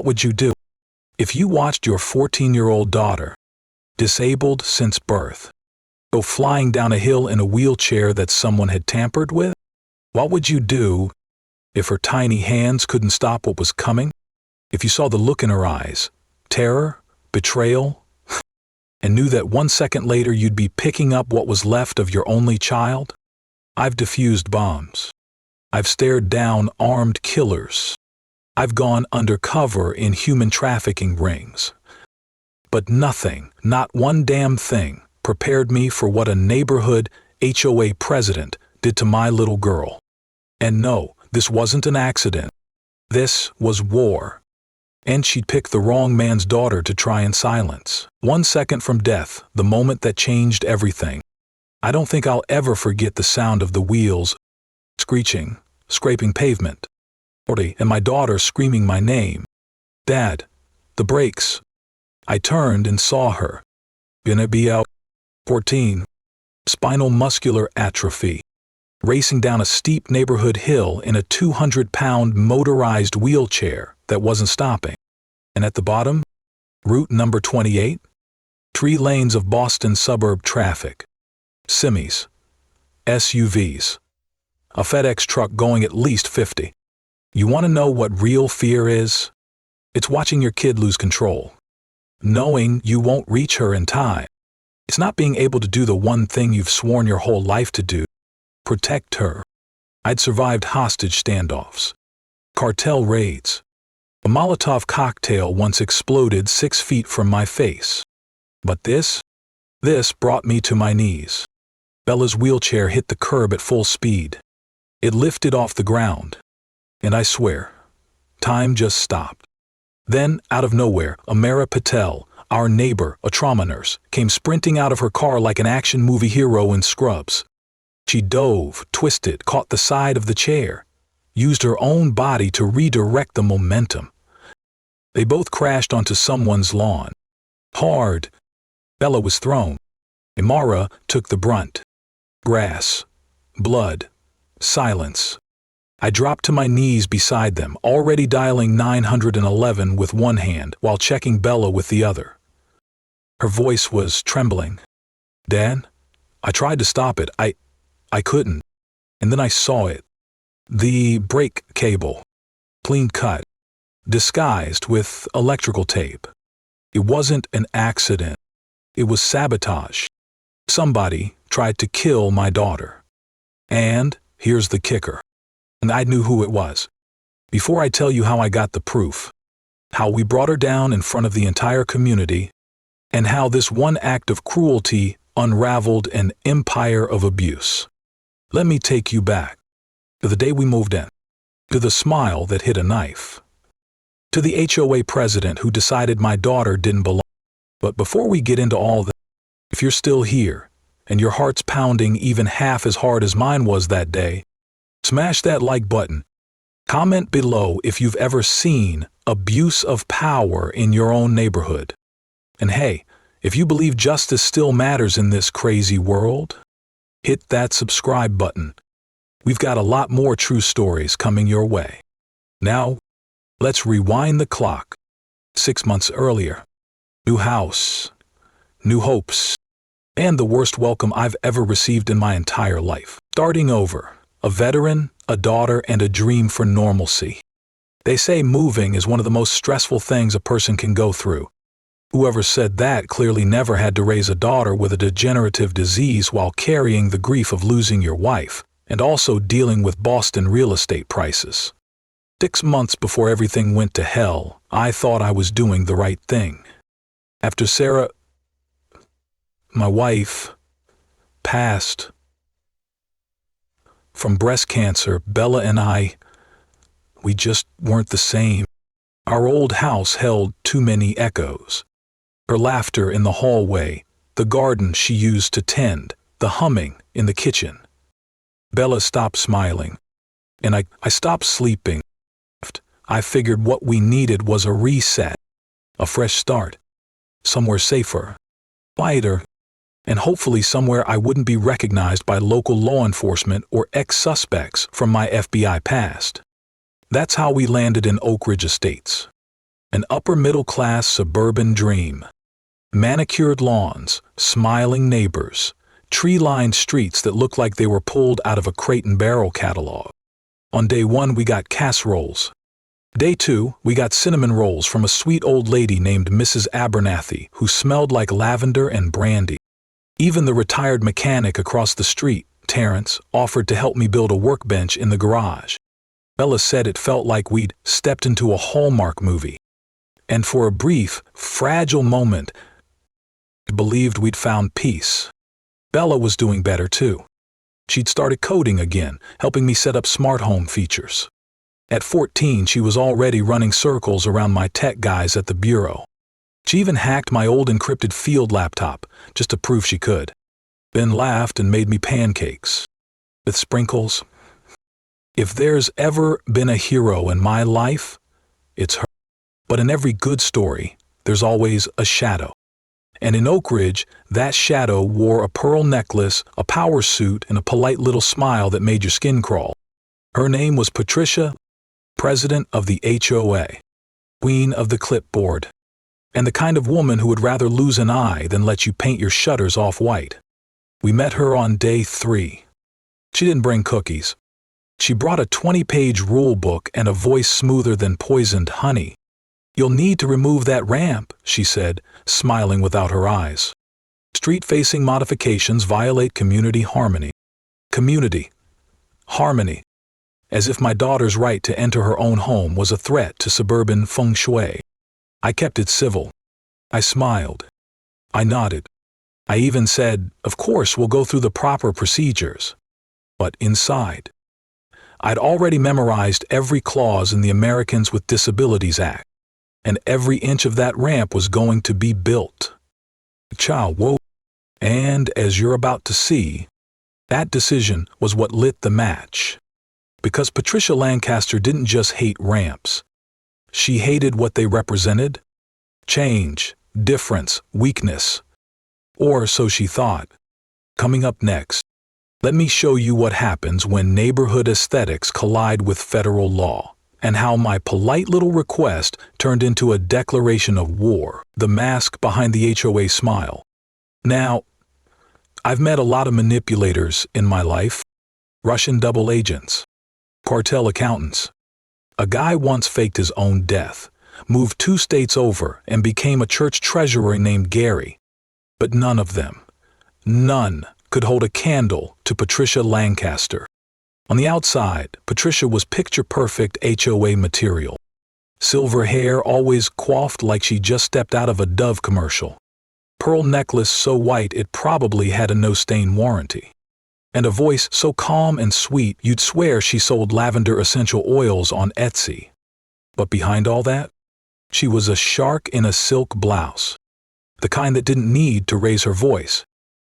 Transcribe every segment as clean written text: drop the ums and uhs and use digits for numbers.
What would you do if you watched your 14-year-old daughter, disabled since birth, go flying down a hill in a wheelchair that someone had tampered with? What would you do if her tiny hands couldn't stop what was coming? If you saw the look in her eyes, terror, betrayal, and knew that 1 second later you'd be picking up what was left of your only child? I've defused bombs. I've stared down armed killers. I've gone undercover in human trafficking rings. But nothing, not one damn thing, prepared me for what a neighborhood HOA president did to my little girl. And no, this wasn't an accident. This was war. And she'd picked the wrong man's daughter to try and silence. 1 second from death, the moment that changed everything. I don't think I'll ever forget the sound of the wheels screeching, scraping pavement, and my daughter screaming my name. Dad, the brakes. I turned and saw her. Gonna be out. 14. Spinal muscular atrophy. Racing down a steep neighborhood hill in a 200-pound motorized wheelchair that wasn't stopping. And at the bottom, route number 28, 3 lanes of Boston suburb traffic. Semis, SUVs, a FedEx truck going at least 50. You want to know what real fear is? It's watching your kid lose control, knowing you won't reach her in time. It's not being able to do the one thing you've sworn your whole life to do, protect her. I'd survived hostage standoffs, cartel raids. A Molotov cocktail once exploded 6 feet from my face. But this brought me to my knees. Bella's wheelchair hit the curb at full speed. It lifted off the ground. And I swear, time just stopped. Then, out of nowhere, Amara Patel, our neighbor, a trauma nurse, came sprinting out of her car like an action movie hero in Scrubs. She dove, twisted, caught the side of the chair, used her own body to redirect the momentum. They both crashed onto someone's lawn. Hard. Bella was thrown. Amara took the brunt. Grass, blood, silence. I dropped to my knees beside them, already dialing 911 with one hand while checking Bella with the other. Her voice was trembling. Dad, I tried to stop it. I couldn't. And then I saw it. The brake cable, clean cut, disguised with electrical tape. It wasn't an accident. It was sabotage. Somebody tried to kill my daughter. And here's the kicker. And I knew who it was. Before I tell you how I got the proof, how we brought her down in front of the entire community, and how this one act of cruelty unraveled an empire of abuse, let me take you back to the day we moved in, to the smile that hit a knife, to the HOA president who decided my daughter didn't belong. But before we get into all that, if you're still here, and your heart's pounding even half as hard as mine was that day, smash that like button. Comment below if you've ever seen abuse of power in your own neighborhood. And hey, if you believe justice still matters in this crazy world, hit that subscribe button. We've got a lot more true stories coming your way. Now, let's rewind the clock. 6 months earlier. New house, new hopes, and the worst welcome I've ever received in my entire life. Starting over. A veteran, a daughter, and a dream for normalcy. They say moving is one of the most stressful things a person can go through. Whoever said that clearly never had to raise a daughter with a degenerative disease while carrying the grief of losing your wife, and also dealing with Boston real estate prices. 6 months before everything went to hell, I thought I was doing the right thing. After Sarah, my wife, passed from breast cancer, Bella and we just weren't the same. Our old house held too many echoes. Her laughter in the hallway, the garden she used to tend, the humming in the kitchen. Bella stopped smiling, and I stopped sleeping. I figured what we needed was a reset, a fresh start, somewhere safer, quieter, and hopefully somewhere I wouldn't be recognized by local law enforcement or ex-suspects from my FBI past. That's how we landed in Oak Ridge Estates. An upper-middle-class suburban dream. Manicured lawns, smiling neighbors, tree-lined streets that looked like they were pulled out of a Crate and Barrel catalog. On day 1, we got casseroles. Day 2, we got cinnamon rolls from a sweet old lady named Mrs. Abernathy, who smelled like lavender and brandy. Even the retired mechanic across the street, Terrence, offered to help me build a workbench in the garage. Bella said it felt like we'd stepped into a Hallmark movie. And for a brief, fragile moment, I believed we'd found peace. Bella was doing better too. She'd started coding again, helping me set up smart home features. At 14, she was already running circles around my tech guys at the bureau. She even hacked my old encrypted field laptop, just to prove she could. Then laughed and made me pancakes. With sprinkles. If there's ever been a hero in my life, it's her. But in every good story, there's always a shadow. And in Oak Ridge, that shadow wore a pearl necklace, a power suit, and a polite little smile that made your skin crawl. Her name was Patricia, president of the HOA, queen of the clipboard, and the kind of woman who would rather lose an eye than let you paint your shutters off-white. We met her on day 3. She didn't bring cookies. She brought a 20-page rule book and a voice smoother than poisoned honey. "You'll need to remove that ramp," she said, smiling without her eyes. "Street-facing modifications violate community harmony." Community. Harmony. As if my daughter's right to enter her own home was a threat to suburban feng shui. I kept it civil. I smiled. I nodded. I even said, "Of course, we'll go through the proper procedures." But inside, I'd already memorized every clause in the Americans with Disabilities Act, and every inch of that ramp was going to be built. Child, whoa. And as you're about to see, that decision was what lit the match. Because Patricia Lancaster didn't just hate ramps. She hated what they represented. Change, difference, weakness. Or so she thought. Coming up next, let me show you what happens when neighborhood aesthetics collide with federal law, and how my polite little request turned into a declaration of war, the mask behind the HOA smile. Now, I've met a lot of manipulators in my life. Russian double agents. Cartel accountants. A guy once faked his own death, moved 2 states over, and became a church treasurer named Gary. But none of them, none, could hold a candle to Patricia Lancaster. On the outside, Patricia was picture-perfect HOA material. Silver hair always coiffed like she just stepped out of a Dove commercial. Pearl necklace so white it probably had a no-stain warranty. And a voice so calm and sweet you'd swear she sold lavender essential oils on Etsy. But behind all that, she was a shark in a silk blouse. The kind that didn't need to raise her voice,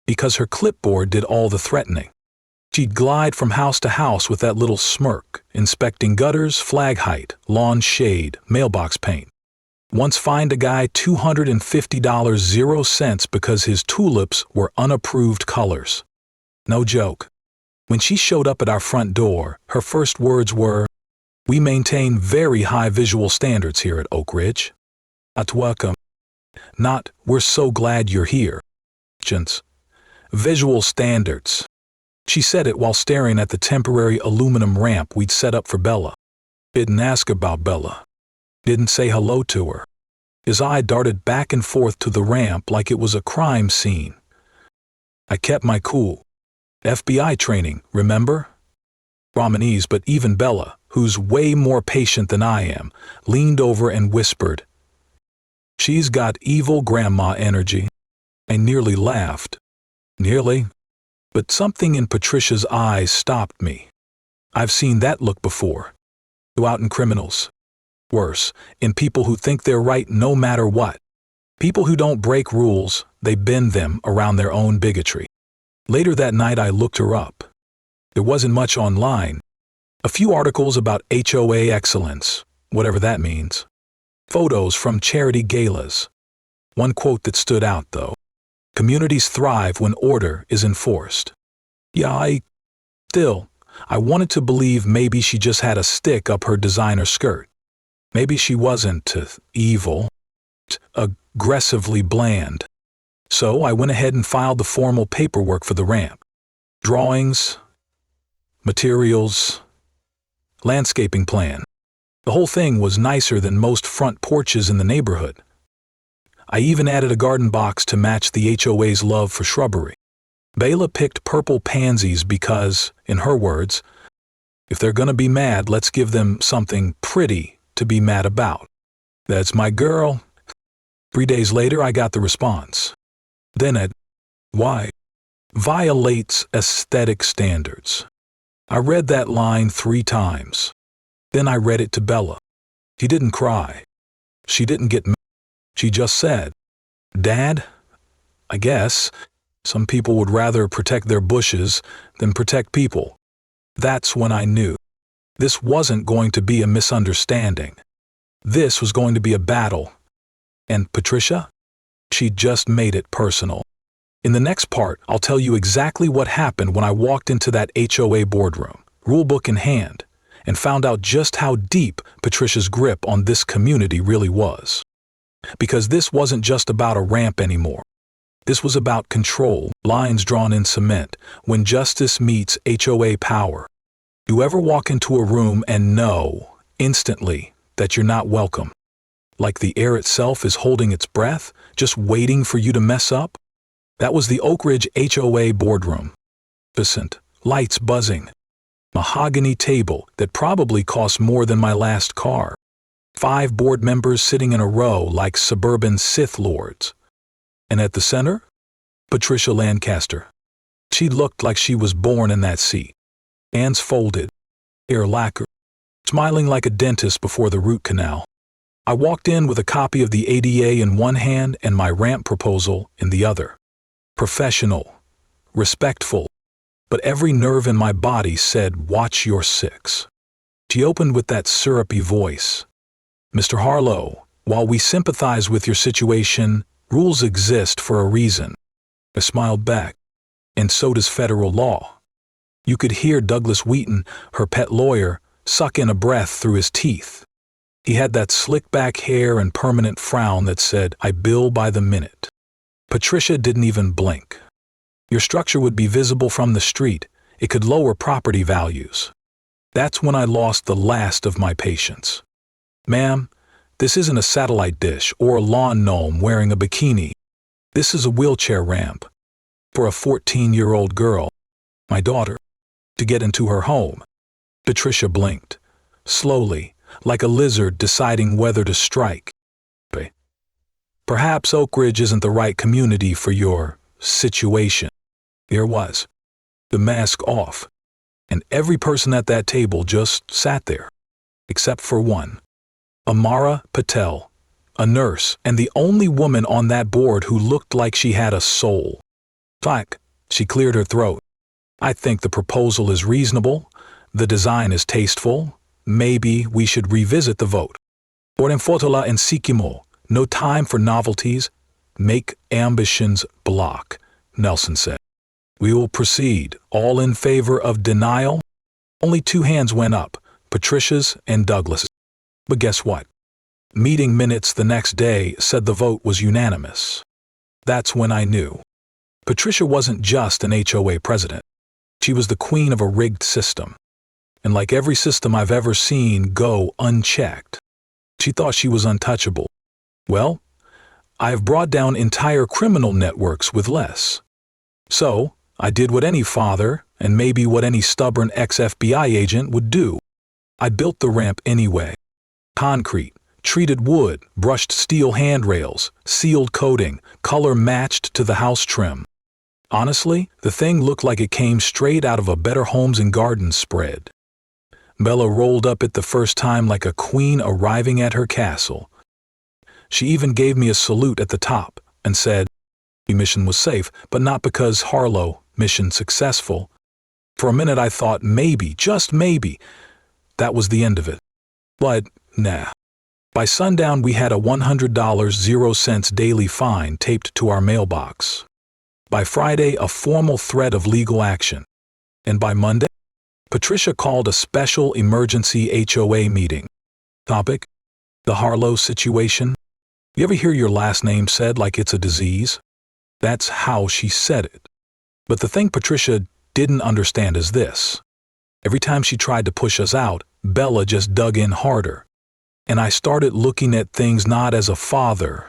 because her clipboard did all the threatening. She'd glide from house to house with that little smirk, inspecting gutters, flag height, lawn shade, mailbox paint. Once fined a guy $250 0 cents because his tulips were unapproved colors. No joke. When she showed up at our front door, her first words were, "We maintain very high visual standards here at Oak Ridge. Not welcome. Not, we're so glad you're here. Visual standards." She said it while staring at the temporary aluminum ramp we'd set up for Bella. Didn't ask about Bella. Didn't say hello to her. His eye darted back and forth to the ramp like it was a crime scene. I kept my cool. FBI training, remember? Ramonese, but even Bella, who's way more patient than I am, leaned over and whispered, "She's got evil grandma energy." I nearly laughed. Nearly. But something in Patricia's eyes stopped me. I've seen that look before. Out in criminals. Worse, in people who think they're right no matter what. People who don't break rules, they bend them around their own bigotry. Later that night I looked her up. There wasn't much online. A few articles about HOA excellence, whatever that means. Photos from charity galas. One quote that stood out, though. "Communities thrive when order is enforced." Yeah, I wanted to believe maybe she just had a stick up her designer skirt. Maybe she wasn't evil, aggressively bland. So I went ahead and filed the formal paperwork for the ramp. Drawings, materials, landscaping plan. The whole thing was nicer than most front porches in the neighborhood. I even added a garden box to match the HOA's love for shrubbery. Bela picked purple pansies because, in her words, if they're gonna be mad, let's give them something pretty to be mad about. That's my girl. 3 days later, I got the response. Then at why violates aesthetic standards. I read that line 3 times. Then I read it to Bella. She didn't cry. She didn't get mad. She just said, "Dad, I guess some people would rather protect their bushes than protect people." That's when I knew. This wasn't going to be a misunderstanding. This was going to be a battle. And Patricia? She just made it personal. In the next part, I'll tell you exactly what happened when I walked into that HOA boardroom, rulebook in hand, and found out just how deep Patricia's grip on this community really was. Because this wasn't just about a ramp anymore. This was about control, lines drawn in cement, when justice meets HOA power. You ever walk into a room and know, instantly, that you're not welcome? Like the air itself is holding its breath, just waiting for you to mess up? That was the Oak Ridge HOA boardroom. Magnificent, lights buzzing. Mahogany table that probably cost more than my last car. 5 board members sitting in a row like suburban Sith lords. And at the center? Patricia Lancaster. She looked like she was born in that seat. Hands folded, hair lacquered, smiling like a dentist before the root canal. I walked in with a copy of the ADA in one hand and my ramp proposal in the other. Professional, respectful, but every nerve in my body said, "Watch your 6." She opened with that syrupy voice. "Mr. Harlow, while we sympathize with your situation, rules exist for a reason." I smiled back. "And so does federal law." You could hear Douglas Wheaton, her pet lawyer, suck in a breath through his teeth. He had that slick-back hair and permanent frown that said, "I bill by the minute." Patricia didn't even blink. "Your structure would be visible from the street. It could lower property values." That's when I lost the last of my patience. "Ma'am, this isn't a satellite dish or a lawn gnome wearing a bikini. This is a wheelchair ramp for a 14-year-old girl, my daughter, to get into her home." Patricia blinked, slowly, like a lizard deciding whether to strike. "Perhaps Oak Ridge isn't the right community for your situation." There was, the mask off, and every person at that table just sat there, except for one. Amara Patel, a nurse, and the only woman on that board who looked like she had a soul. "Fuck," she cleared her throat. "I think the proposal is reasonable. The design is tasteful. Maybe we should revisit the vote." "Por enfotola en Sikimo. No time for novelties. Make ambitions block," Nelson said. "We will proceed. All in favor of denial?" Only 2 hands went up, Patricia's and Douglas's. But guess what? Meeting minutes the next day said the vote was unanimous. That's when I knew. Patricia wasn't just an HOA president. She was the queen of a rigged system. And like every system I've ever seen go unchecked, she thought she was untouchable. Well, I have brought down entire criminal networks with less. So, I did what any father, and maybe what any stubborn ex-FBI agent would do. I built the ramp anyway. Concrete, treated wood, brushed steel handrails, sealed coating, color matched to the house trim. Honestly, the thing looked like it came straight out of a Better Homes and Gardens spread. Bella rolled up it the first time like a queen arriving at her castle. She even gave me a salute at the top and said, "The mission was safe, but not because Harlow, mission successful." For a minute I thought maybe, just maybe, that was the end of it. But, nah. By sundown we had a $100 0 daily fine taped to our mailbox. By Friday, a formal threat of legal action. And by Monday, Patricia called a special emergency HOA meeting. Topic: The Harlow situation? You ever hear your last name said like it's a disease? That's how she said it. But the thing Patricia didn't understand is this. Every time she tried to push us out, Bella just dug in harder. And I started looking at things not as a father,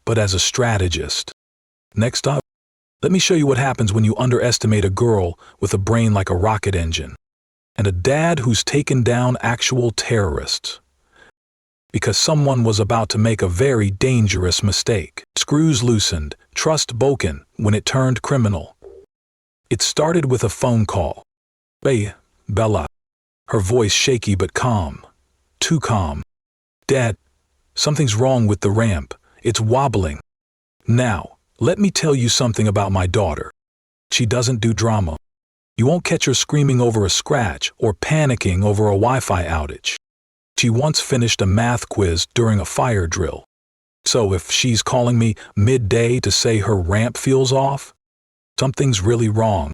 but as a strategist. Next up, let me show you what happens when you underestimate a girl with a brain like a rocket engine, and a dad who's taken down actual terrorists. Because someone was about to make a very dangerous mistake. Screws loosened, trust broken when it turned criminal. It started with a phone call. "Hey, Bella." Her voice shaky but calm. Too calm. "Dad, something's wrong with the ramp. It's wobbling." Now, let me tell you something about my daughter. She doesn't do drama. You won't catch her screaming over a scratch or panicking over a Wi-Fi outage. She once finished a math quiz during a fire drill. So if she's calling me midday to say her ramp feels off, something's really wrong.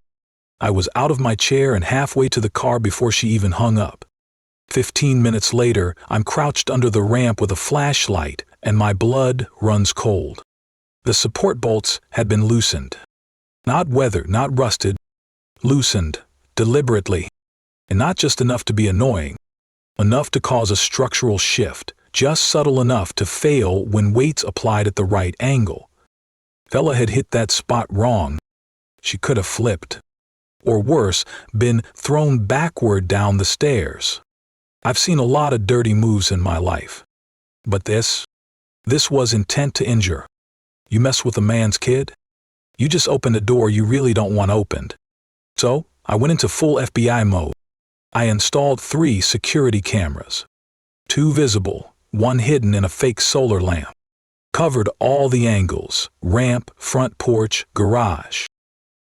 I was out of my chair and halfway to the car before she even hung up. 15 minutes later, I'm crouched under the ramp with a flashlight and my blood runs cold. The support bolts had been loosened. Not weathered, not rusted. Loosened, deliberately. And not just enough to be annoying. Enough to cause a structural shift, just subtle enough to fail when weights applied at the right angle. Bella had hit that spot wrong. She could have flipped. Or worse, been thrown backward down the stairs. I've seen a lot of dirty moves in my life. But this was intent to injure. You mess with a man's kid? You just opened a door you really don't want opened. So, I went into full FBI mode. I installed 3 security cameras. 2 visible, 1 hidden in a fake solar lamp. Covered all the angles, ramp, front porch, garage.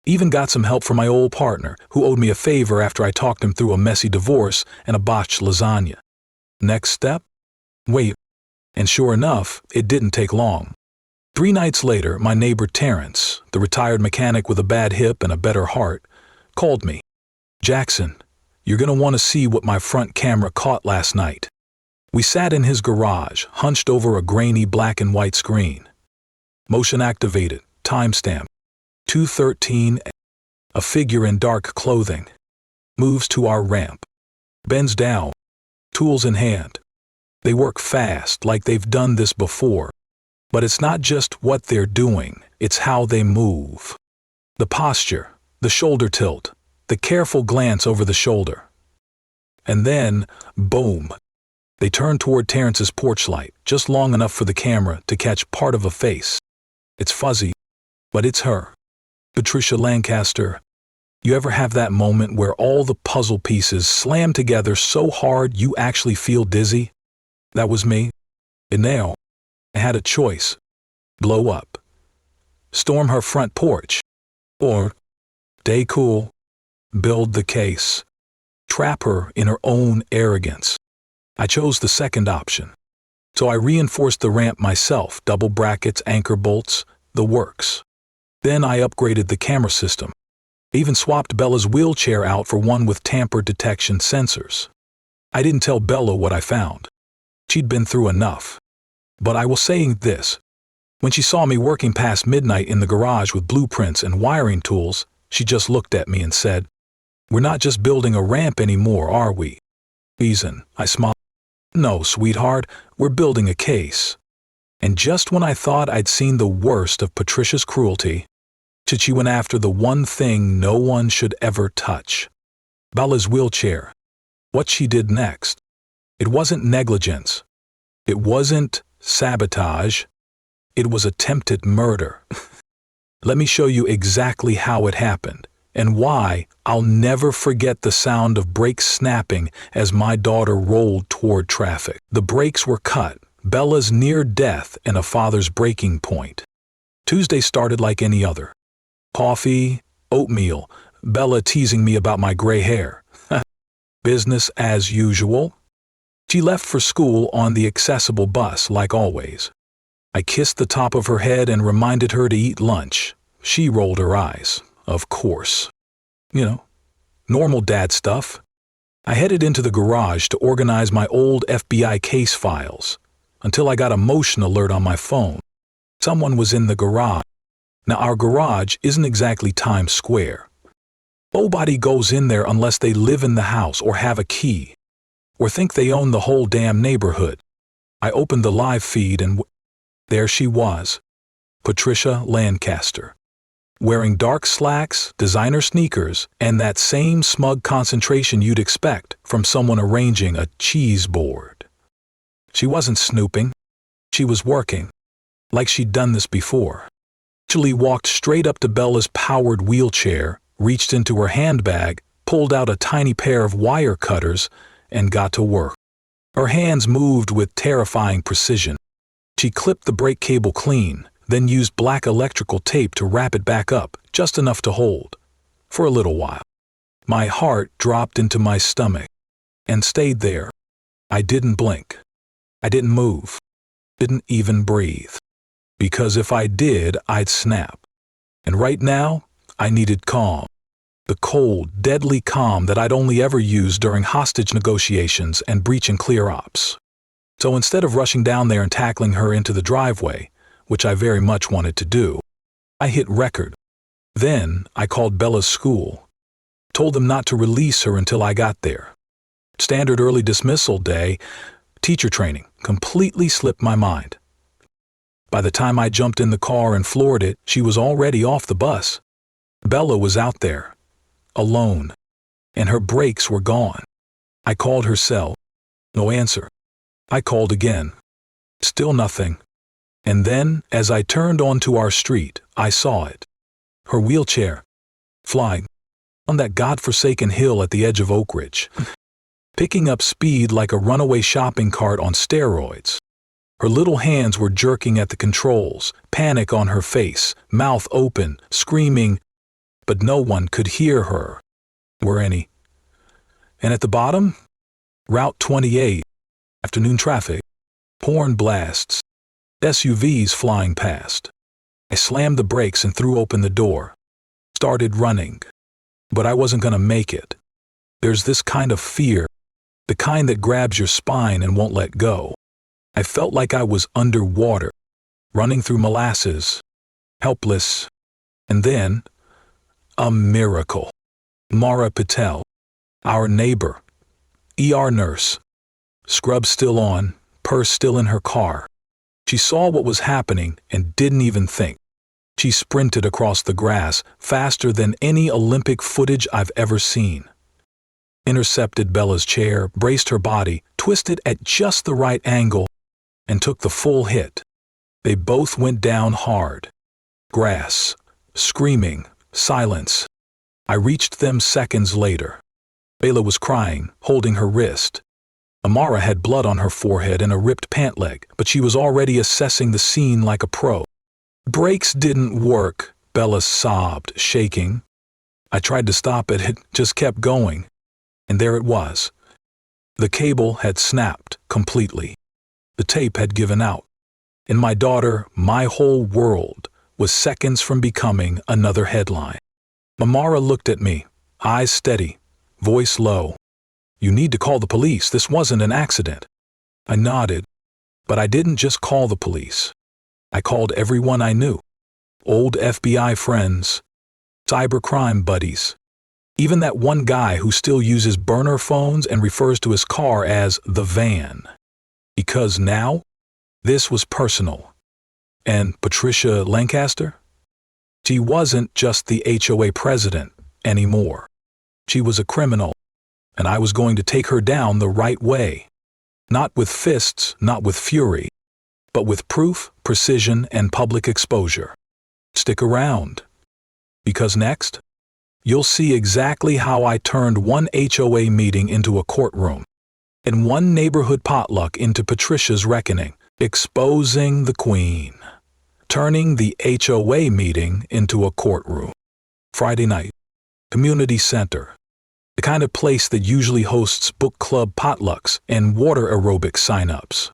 Even got some help from my old partner, who owed me a favor after I talked him through a messy divorce and a botched lasagna. Next step? Wait. And sure enough, it didn't take long. 3 nights later, my neighbor Terrence, the retired mechanic with a bad hip and a better heart, called me. "Jackson, you're going to want to see what my front camera caught last night." We sat in his garage, hunched over a grainy black and white screen. Motion activated, timestamp. 2:13, a figure in dark clothing. Moves to our ramp. Bends down, tools in hand. They work fast, like they've done this before. But it's not just what they're doing, it's how they move. The posture, the shoulder tilt, the careful glance over the shoulder. And then, boom. They turn toward Terrence's porch light, just long enough for the camera to catch part of a face. It's fuzzy, but it's her. Patricia Lancaster. You ever have that moment where all the puzzle pieces slam together so hard you actually feel dizzy? That was me. And now, I had a choice. Blow up. Storm her front porch. Or, stay cool. Build the case. Trap her in her own arrogance. I chose the second option. So I reinforced the ramp myself, double brackets, anchor bolts, the works. Then I upgraded the camera system. Even swapped Bella's wheelchair out for one with tamper detection sensors. I didn't tell Bella what I found. She'd been through enough. But I will say this. When she saw me working past midnight in the garage with blueprints and wiring tools, she just looked at me and said, "We're not just building a ramp anymore, are we?" "Reason," I smiled. "No, sweetheart, we're building a case." And just when I thought I'd seen the worst of Patricia's cruelty, she went after the one thing no one should ever touch. Bella's wheelchair. What she did next. It wasn't negligence. It wasn't sabotage. It was attempted murder. Let me show you exactly how it happened, and why I'll never forget the sound of brakes snapping as my daughter rolled toward traffic. The brakes were cut, Bella's near death and a father's breaking point. Tuesday started like any other. Coffee, oatmeal, Bella teasing me about my gray hair. Business as usual. She left for school on the accessible bus, like always. I kissed the top of her head and reminded her to eat lunch. She rolled her eyes. Of course. Normal dad stuff. I headed into the garage to organize my old FBI case files. until I got a motion alert on my phone. Someone was in the garage. Now, our garage isn't exactly Times Square. Nobody goes in there unless they live in the house or have a key, or think they own the whole damn neighborhood. I opened the live feed and there she was, Patricia Lancaster, wearing dark slacks, designer sneakers, and that same smug concentration you'd expect from someone arranging a cheese board. She wasn't snooping. She was working, like she'd done this before. She walked straight up to Bella's powered wheelchair, reached into her handbag, pulled out a tiny pair of wire cutters, and got to work. Her hands moved with terrifying precision. She clipped the brake cable clean, then used black electrical tape to wrap it back up, just enough to hold. For a little while. My heart dropped into my stomach and stayed there. I didn't blink. I didn't move. Didn't even breathe. Because if I did, I'd snap. And right now, I needed calm. The cold, deadly calm that I'd only ever used during hostage negotiations and breach and clear ops. So instead of rushing down there and tackling her into the driveway, which I very much wanted to do, I hit record. Then I called Bella's school. Told them not to release her until I got there. Standard early dismissal day, teacher training, completely slipped my mind. By the time I jumped in the car and floored it, she was already off the bus. Bella was out there, alone, and her brakes were gone. I called her cell. No answer. I called again. Still nothing. And then, as I turned onto our street, I saw it. Her wheelchair, flying, on that godforsaken hill at the edge of Oak Ridge, picking up speed like a runaway shopping cart on steroids. Her little hands were jerking at the controls, panic on her face, mouth open, screaming, but no one could hear her. Were any. And at the bottom, Route 28, afternoon traffic, horn blasts, SUVs flying past. I slammed the brakes and threw open the door. Started running. But I wasn't going to make it. There's this kind of fear, the kind that grabs your spine and won't let go. I felt like I was underwater, running through molasses, helpless. And then, a miracle. Mara Patel, our neighbor, ER nurse, scrub still on, purse still in her car. She saw what was happening and didn't even think. She sprinted across the grass faster than any Olympic footage I've ever seen. Intercepted Bella's chair, braced her body, twisted at just the right angle, and took the full hit. They both went down hard. Grass, screaming, silence. I reached them seconds later. Bella was crying, holding her wrist. Amara had blood on her forehead and a ripped pant leg, but she was already assessing the scene like a pro. Brakes didn't work, Bella sobbed, shaking. I tried to stop it, it just kept going. And there it was. The cable had snapped completely. The tape had given out. And my daughter, my whole world, was seconds from becoming another headline. Amara looked at me, eyes steady, voice low. "You need to call the police. This wasn't an accident." I nodded, but I didn't just call the police. I called everyone I knew. Old FBI friends, cybercrime buddies, even that one guy who still uses burner phones and refers to his car as the van. Because now, this was personal. And Patricia Lancaster? She wasn't just the HOA president anymore. She was a criminal, and I was going to take her down the right way. Not with fists, not with fury, but with proof, precision, and public exposure. Stick around, because next, you'll see exactly how I turned one HOA meeting into a courtroom, and one neighborhood potluck into Patricia's reckoning, exposing the queen, turning the HOA meeting into a courtroom. Friday night, community center, the kind of place that usually hosts book club potlucks and water aerobic sign-ups.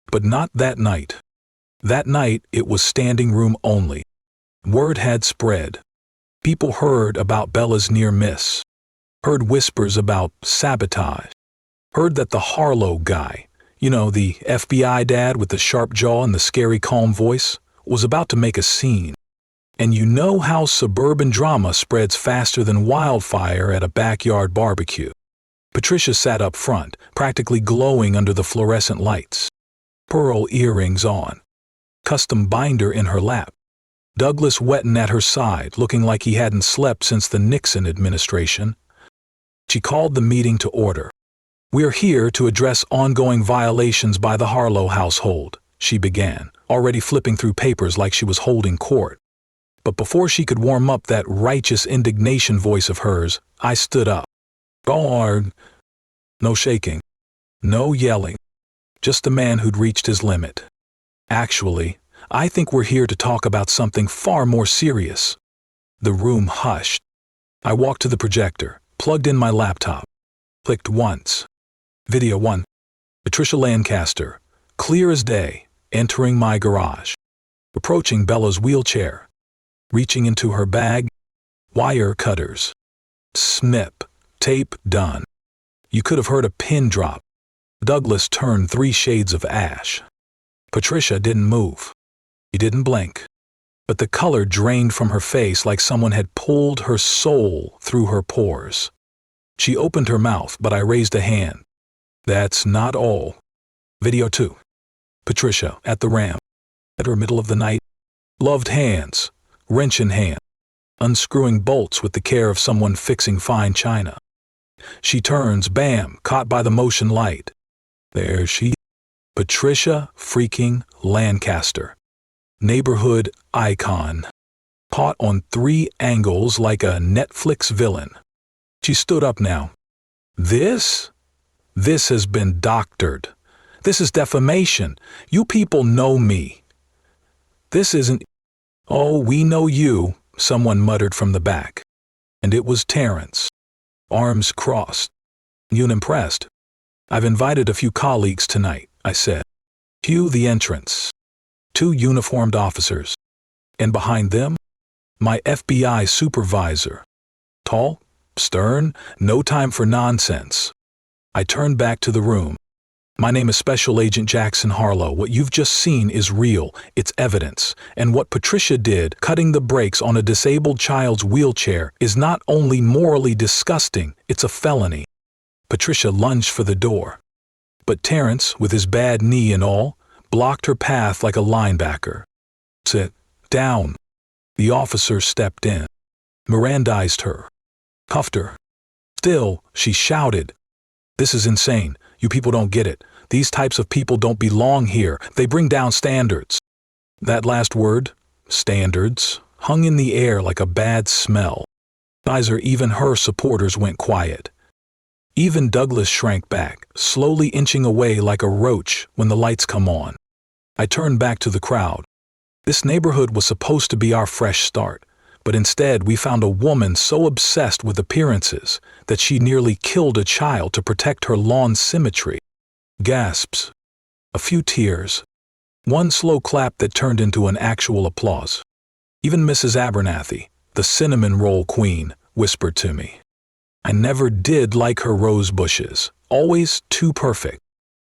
But not that night. That night, it was standing room only. Word had spread. People heard about Bella's near miss, heard whispers about sabotage, heard that the Harlow guy, You know, the FBI dad with the sharp jaw and the scary calm voice was about to make a scene. And you know how suburban drama spreads faster than wildfire at a backyard barbecue. Patricia sat up front, practically glowing under the fluorescent lights. Pearl earrings on. Custom binder in her lap. Douglas wetting at her side, looking like he hadn't slept since the Nixon administration. She called the meeting to order. "We're here to address ongoing violations by the Harlow household," she began, already flipping through papers like she was holding court. But before she could warm up that righteous indignation voice of hers, I stood up. Guard. No shaking. No yelling. Just a man who'd reached his limit. "Actually, I think we're here to talk about something far more serious." The room hushed. I walked to the projector, plugged in my laptop. Clicked once. Video 1. Patricia Lancaster, clear as day, entering my garage. Approaching Bella's wheelchair. Reaching into her bag. Wire cutters. Snip. Tape done. You could have heard a pin drop. Douglas turned 3 shades of ash. Patricia didn't move. He didn't blink. But the color drained from her face like someone had pulled her soul through her pores. She opened her mouth, but I raised a hand. That's not all. Video 2. Patricia at the ramp. At her middle of the night. Gloved hands. Wrench in hand. Unscrewing bolts with the care of someone fixing fine china. She turns, bam, caught by the motion light. There she is. Patricia freaking Lancaster. Neighborhood icon. Caught on 3 angles like a Netflix villain. She stood up now. This has been doctored. This is defamation. You people know me. This isn't... Oh, we know you, someone muttered from the back. And it was Terrence. Arms crossed. You impressed? I've invited a few colleagues tonight, I said. Cue the entrance. 2 uniformed officers. And behind them, my FBI supervisor. Tall, stern, no time for nonsense. I turned back to the room. "My name is Special Agent Jackson Harlow. What you've just seen is real. It's evidence. And what Patricia did, cutting the brakes on a disabled child's wheelchair, is not only morally disgusting, it's a felony." Patricia lunged for the door. But Terrence, with his bad knee and all, blocked her path like a linebacker. "Sit down." The officer stepped in. Mirandized her. Cuffed her. Still, she shouted. "This is insane. You people don't get it. These types of people don't belong here. They bring down standards." That last word, standards, hung in the air like a bad smell. Even her supporters went quiet. Even Douglas shrank back, slowly inching away like a roach when the lights come on. I turned back to the crowd. This neighborhood was supposed to be our fresh start, but instead we found a woman so obsessed with appearances that she nearly killed a child to protect her lawn's symmetry. Gasps. A few tears. One slow clap that turned into an actual applause. Even Mrs. Abernathy, the cinnamon roll queen, whispered to me. I never did like her rose bushes, always too perfect.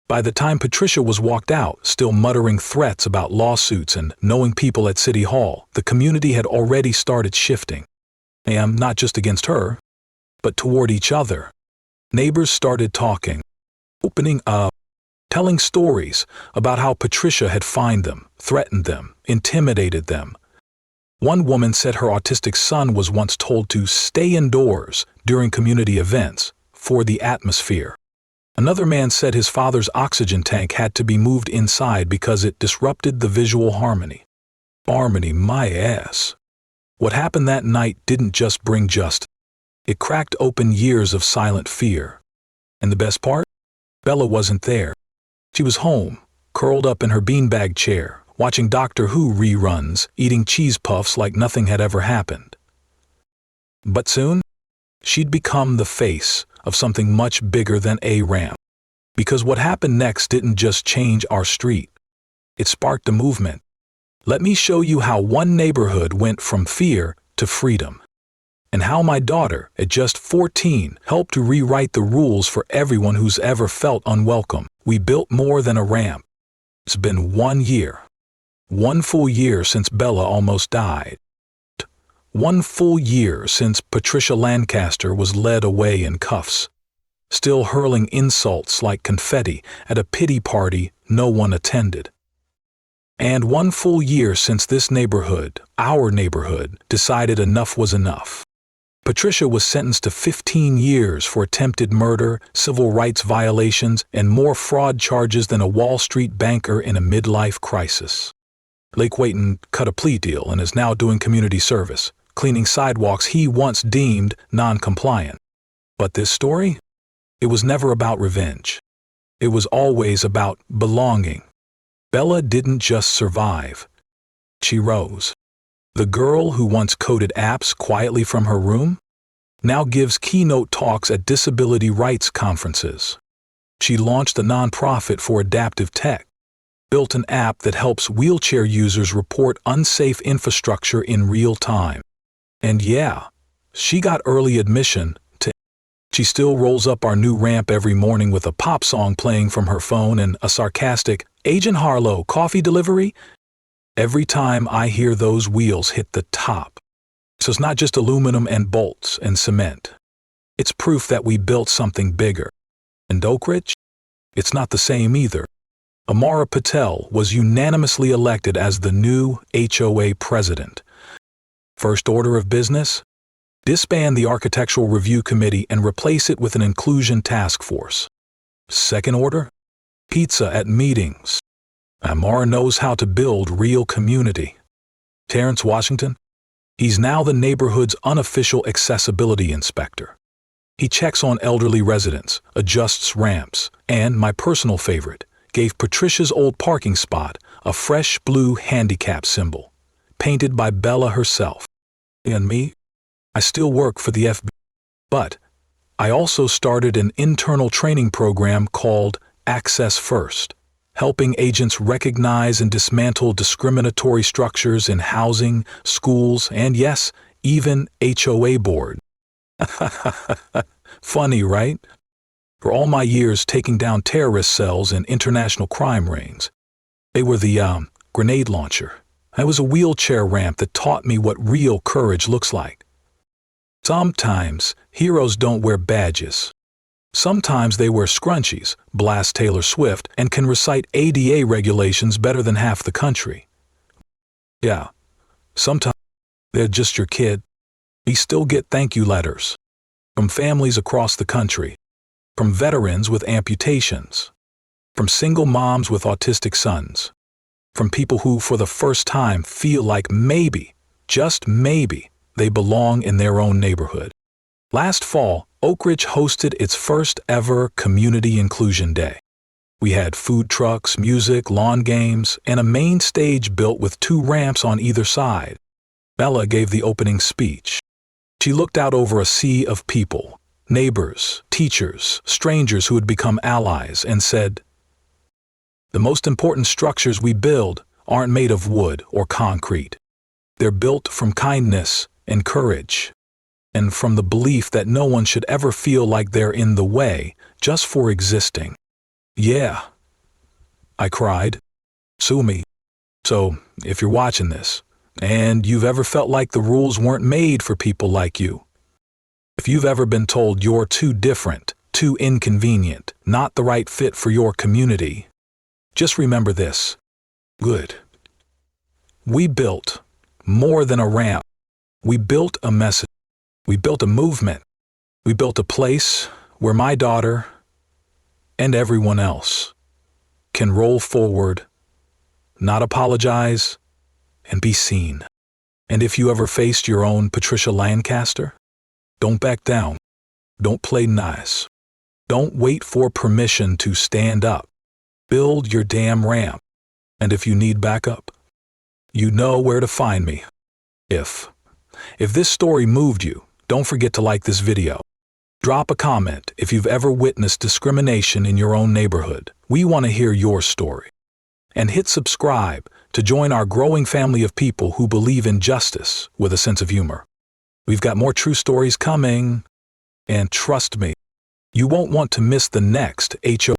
By the time Patricia was walked out, still muttering threats about lawsuits and knowing people at City Hall, the community had already started shifting. And not just against her, but toward each other. Neighbors started talking, opening up, telling stories about how Patricia had fined them, threatened them, intimidated them. One woman said her autistic son was once told to stay indoors during community events for the atmosphere. Another man said his father's oxygen tank had to be moved inside because it disrupted the visual harmony. Harmony, my ass. What happened that night didn't just bring justice. It cracked open years of silent fear. And the best part? Bella wasn't there. She was home, curled up in her beanbag chair, watching Doctor Who reruns, eating cheese puffs like nothing had ever happened. But soon, she'd become the face of something much bigger than a ramp. Because what happened next didn't just change our street. It sparked a movement. Let me show you how one neighborhood went from fear to freedom. And how my daughter, at just 14, helped to rewrite the rules for everyone who's ever felt unwelcome. We built more than a ramp. It's been 1 year. 1 full year since Bella almost died. 1 full year since Patricia Lancaster was led away in cuffs, still hurling insults like confetti at a pity party no one attended. And 1 full year since this neighborhood, our neighborhood, decided enough was enough. Patricia was sentenced to 15 years for attempted murder, civil rights violations, and more fraud charges than a Wall Street banker in a midlife crisis. Lake Wayton cut a plea deal and is now doing community service, cleaning sidewalks he once deemed non-compliant. But this story? It was never about revenge. It was always about belonging. Bella didn't just survive. She rose. The girl who once coded apps quietly from her room now gives keynote talks at disability rights conferences. She launched a nonprofit for adaptive tech, built an app that helps wheelchair users report unsafe infrastructure in real time. And yeah, she got early admission to. She still rolls up our new ramp every morning with a pop song playing from her phone and a sarcastic, "Agent Harlow, coffee delivery?" Every time I hear those wheels hit the top. So it's not just aluminum and bolts and cement. It's proof that we built something bigger. And Oak Ridge? It's not the same either. Amara Patel was unanimously elected as the new HOA president. First order of business? Disband the Architectural Review Committee and replace it with an inclusion task force. Second order? Pizza at meetings. Amara knows how to build real community. Terrence Washington? He's now the neighborhood's unofficial accessibility inspector. He checks on elderly residents, adjusts ramps, and, my personal favorite, gave Patricia's old parking spot a fresh blue handicap symbol, painted by Bella herself. And me? I still work for the FBI, but I also started an internal training program called Access First, helping agents recognize and dismantle discriminatory structures in housing, schools, and yes, even HOA board. Funny, right? For all my years taking down terrorist cells and international crime rings, they were the grenade launcher. I was a wheelchair ramp that taught me what real courage looks like. Sometimes heroes don't wear badges. Sometimes they wear scrunchies, blast Taylor Swift, and can recite ADA regulations better than half the country. Yeah, sometimes they're just your kid. We still get thank you letters from families across the country, from veterans with amputations, from single moms with autistic sons, from people who for the first time feel like maybe, just maybe, they belong in their own neighborhood. Last fall, Oak Ridge hosted its first ever Community Inclusion Day. We had food trucks, music, lawn games, and a main stage built with 2 ramps on either side. Bella gave the opening speech. She looked out over a sea of people, neighbors, teachers, strangers who had become allies, and said, "The most important structures we build aren't made of wood or concrete. They're built from kindness and courage, and from the belief that no one should ever feel like they're in the way just for existing." Yeah, I cried. Sue me. So, if you're watching this, and you've ever felt like the rules weren't made for people like you, if you've ever been told you're too different, too inconvenient, not the right fit for your community, just remember this. Good. We built more than a ramp. We built a message. We built a movement. We built a place where my daughter and everyone else can roll forward, not apologize, and be seen. And if you ever faced your own Patricia Lancaster, don't back down. Don't play nice. Don't wait for permission to stand up. Build your damn ramp. And if you need backup, you know where to find me. If this story moved you, don't forget to like this video. Drop a comment if you've ever witnessed discrimination in your own neighborhood. We want to hear your story. And hit subscribe to join our growing family of people who believe in justice with a sense of humor. We've got more true stories coming, and trust me, you won't want to miss the next HOA.